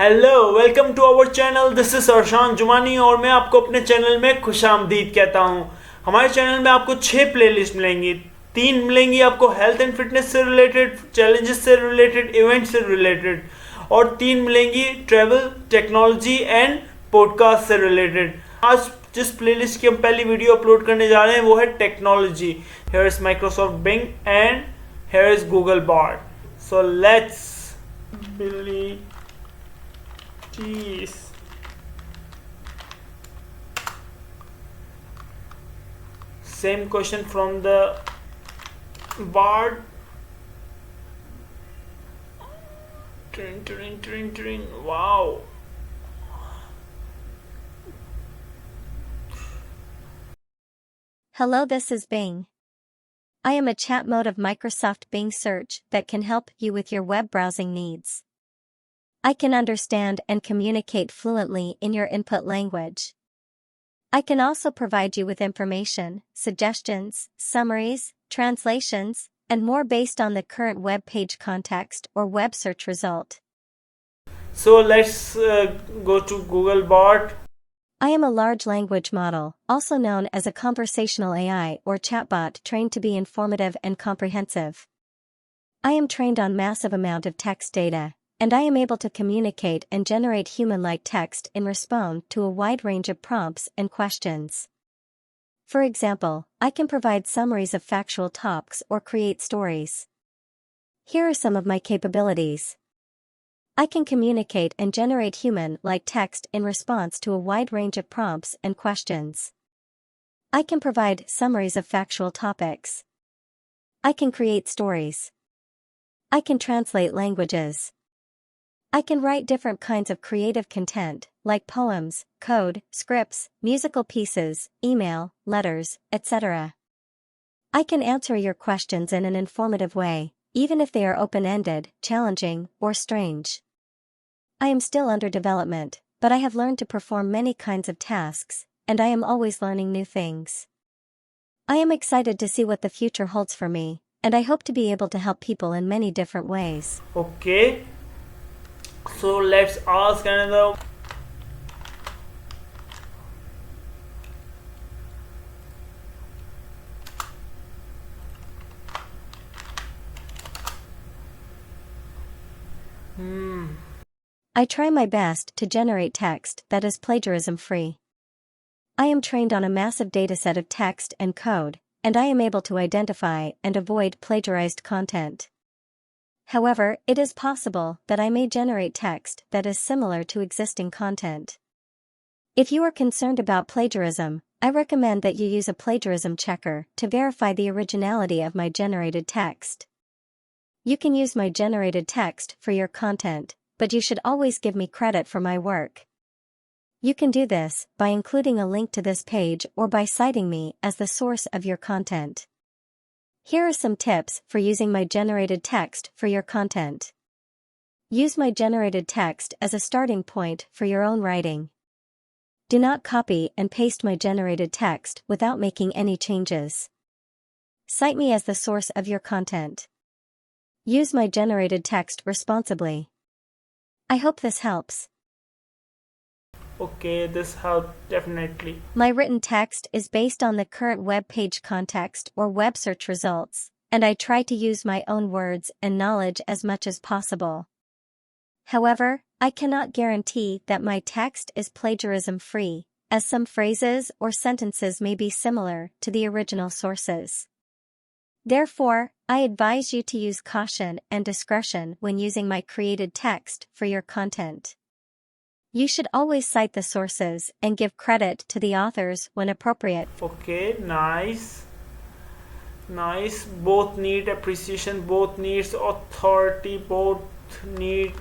Hello, welcome to our channel. This is Arshan Jumani और मैं आपको अपने चैनल में खुशामदीद कहता हूँ। हमारे चैनल में आपको 6 प्लेलिस्ट मिलेंगी। 3 मिलेंगी आपको हेल्थ एंड फिटनेस से रिलेटेड, चैलेंजेस से रिलेटेड, इवेंट से रिलेटेड, और 3 मिलेंगी ट्रैवल, टेक्नोलॉजी एंड पॉडकास्ट से रिलेटेड। आज जिस प्लेलिस्ट की हम पहली वीडियो अपलोड करने जा रहे हैं वो है technology. Here is Microsoft Bing and here is Google Bard. So let's believe Jeez. Same question from the bard. Train. Wow. Hello, this is Bing. I am a chat mode of Microsoft Bing search that can help you with your web browsing needs. I can understand and communicate fluently in your input language. I can also provide you with information, suggestions, summaries, translations, and more based on the current web page context or web search result. So let's go to Google Bot. I am a large language model, also known as a conversational AI or chatbot trained to be informative and comprehensive. I am trained on massive amount of text data, and I am able to communicate and generate human-like text in response to a wide range of prompts and questions. For example, I can provide summaries of factual topics or create stories. Here are some of my capabilities. I can communicate and generate human-like text in response to a wide range of prompts and questions. I can provide summaries of factual topics. I can create stories. I can translate languages. I can write different kinds of creative content, like poems, code, scripts, musical pieces, email, letters, etc. I can answer your questions in an informative way, even if they are open-ended, challenging, or strange. I am still under development, but I have learned to perform many kinds of tasks, and I am always learning new things. I am excited to see what the future holds for me, and I hope to be able to help people in many different ways. Okay. So let's ask another. I try my best to generate text that is plagiarism-free. I am trained on a massive dataset of text and code, and I am able to identify and avoid plagiarized content. However, it is possible that I may generate text that is similar to existing content. If you are concerned about plagiarism, I recommend that you use a plagiarism checker to verify the originality of my generated text. You can use my generated text for your content, but you should always give me credit for my work. You can do this by including a link to this page or by citing me as the source of your content. Here are some tips for using my generated text for your content. Use my generated text as a starting point for your own writing. Do not copy and paste my generated text without making any changes. Cite me as the source of your content. Use my generated text responsibly. I hope this helps. Okay, this helped definitely. My written text is based on the current web page context or web search results, and I try to use my own words and knowledge as much as possible. However, I cannot guarantee that my text is plagiarism-free, as some phrases or sentences may be similar to the original sources. Therefore, I advise you to use caution and discretion when using my created text for your content. You should always cite the sources and give credit to the authors when appropriate. Okay, nice. Both need appreciation, both needs authority, both need.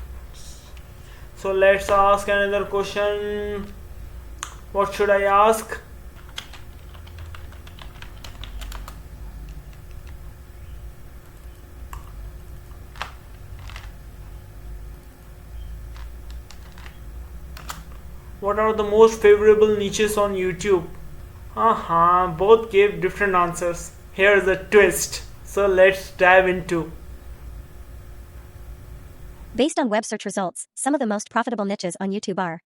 So let's ask another question. What should I ask? What are the most favorable niches on YouTube? Both gave different answers. Here's a twist. So let's dive into. Based on web search results, some of the most profitable niches on YouTube are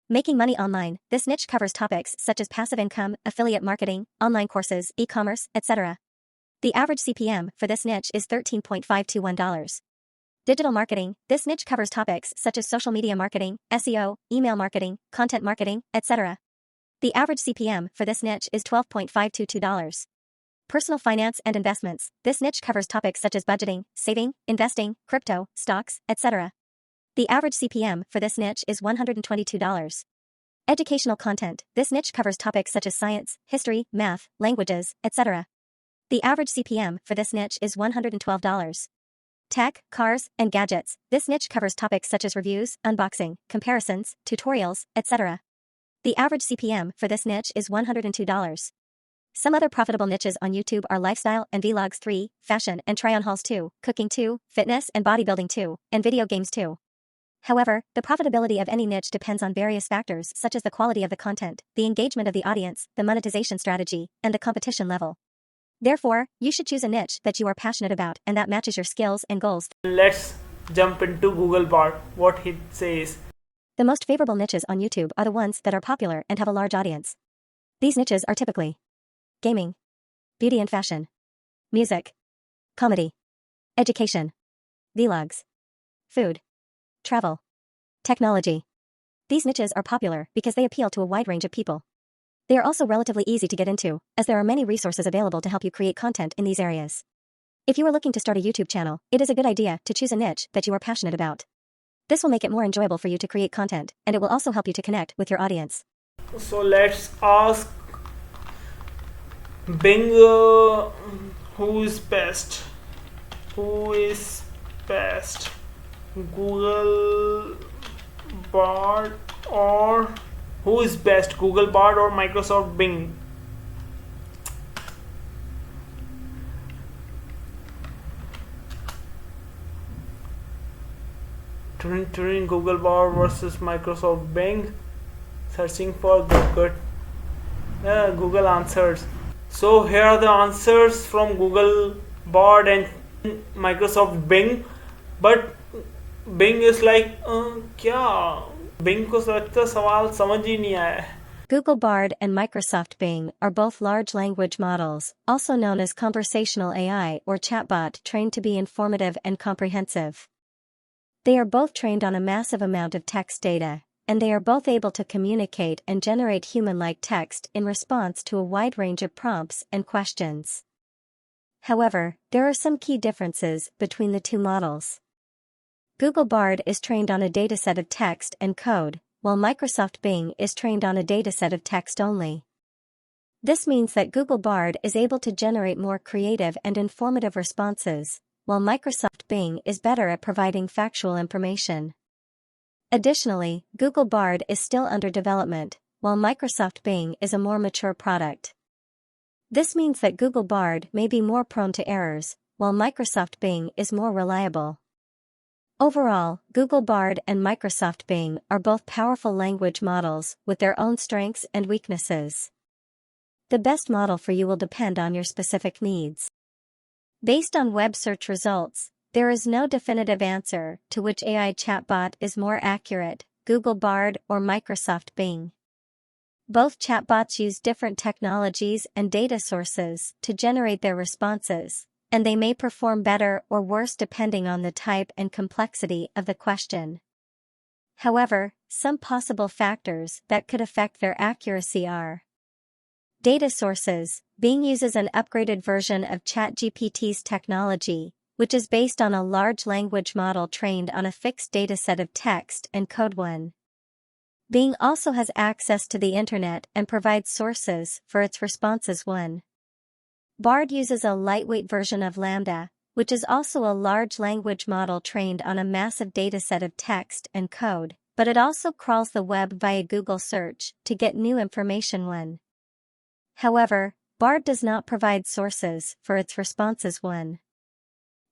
making money online. This niche covers topics such as passive income, affiliate marketing, online courses, e-commerce, etc. The average CPM for this niche is $13.521. Digital marketing. This niche covers topics such as social media marketing, SEO, email marketing, content marketing, etc. The average CPM for this niche is $12.522. Personal finance and investments. This niche covers topics such as budgeting, saving, investing, crypto, stocks, etc. The average CPM for this niche is $122. Educational content. This niche covers topics such as science, history, math, languages, etc. The average CPM for this niche is $112. Tech, cars, and gadgets. This niche covers topics such as reviews, unboxing, comparisons, tutorials, etc. The average CPM for this niche is $102. Some other profitable niches on YouTube are lifestyle and vlogs 3, fashion and try-on hauls 2, cooking 2, fitness and bodybuilding 2, and video games 2. However, the profitability of any niche depends on various factors such as the quality of the content, the engagement of the audience, the monetization strategy, and the competition level. Therefore, you should choose a niche that you are passionate about and that matches your skills and goals. Let's jump into Google Bard, what it says. The most favorable niches on YouTube are the ones that are popular and have a large audience. These niches are typically gaming, beauty and fashion, music, comedy, education, vlogs, food, travel, technology. These niches are popular because they appeal to a wide range of people. They are also relatively easy to get into, as there are many resources available to help you create content in these areas. If you are looking to start a YouTube channel, it is a good idea to choose a niche that you are passionate about. This will make it more enjoyable for you to create content, and it will also help you to connect with your audience. So let's ask Bing, who is best? Who is best? Google Bard or who is best? Google Bard or Microsoft Bing? Turing Google Bard versus Microsoft Bing. Searching for the good Google answers. So here are the answers from Google Bard and Microsoft Bing. But Bing is like क्या Bing को लगता सवाल समझ ही नहीं आया. Google Bard and Microsoft Bing are both large language models, also known as conversational AI or chatbot, trained to be informative and comprehensive. They are both trained on a massive amount of text data, and they are both able to communicate and generate human-like text in response to a wide range of prompts and questions. However, there are some key differences between the two models. Google Bard is trained on a dataset of text and code, while Microsoft Bing is trained on a dataset of text only. This means that Google Bard is able to generate more creative and informative responses, while Microsoft Bing is better at providing factual information. Additionally, Google Bard is still under development, while Microsoft Bing is a more mature product. This means that Google Bard may be more prone to errors, while Microsoft Bing is more reliable. Overall, Google Bard and Microsoft Bing are both powerful language models with their own strengths and weaknesses. The best model for you will depend on your specific needs. Based on web search results, there is no definitive answer to which AI chatbot is more accurate, Google Bard or Microsoft Bing. Both chatbots use different technologies and data sources to generate their responses, and they may perform better or worse depending on the type and complexity of the question. However, some possible factors that could affect their accuracy are: data sources. Bing uses an upgraded version of ChatGPT's technology, which is based on a large language model trained on a fixed dataset of text and code. 1. Bing also has access to the internet and provides sources for its responses. 1. Bard uses a lightweight version of Lambda, which is also a large language model trained on a massive dataset of text and code, but it also crawls the web via Google search to get new information. 1. However, Bard does not provide sources for its responses. 1.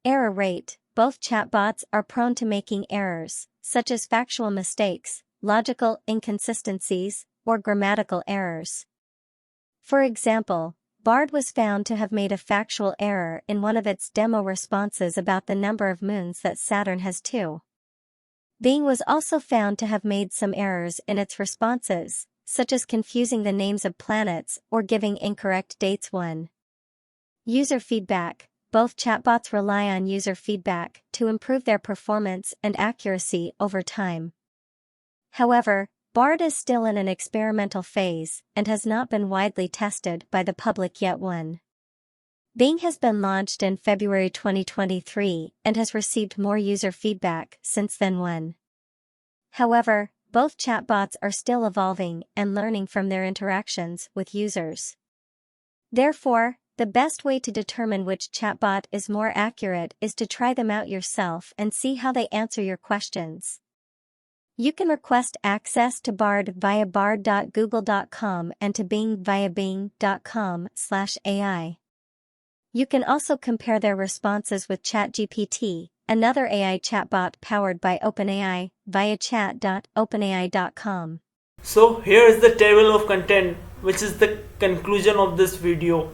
Error rate. Both chatbots are prone to making errors, such as factual mistakes, logical inconsistencies, or grammatical errors. For example, Bard was found to have made a factual error in one of its demo responses about the number of moons that Saturn has 2. Bing was also found to have made some errors in its responses, such as confusing the names of planets or giving incorrect dates. 1. User feedback. Both chatbots rely on user feedback to improve their performance and accuracy over time. However, Bard is still in an experimental phase and has not been widely tested by the public yet. 1. Bing has been launched in February 2023 and has received more user feedback since then. 1. However, both chatbots are still evolving and learning from their interactions with users. Therefore, the best way to determine which chatbot is more accurate is to try them out yourself and see how they answer your questions. You can request access to Bard via bard.google.com and to Bing via bing.com/AI. You can also compare their responses with ChatGPT, another AI chatbot powered by OpenAI, via chat.openai.com. So here is the table of content, which is the conclusion of this video.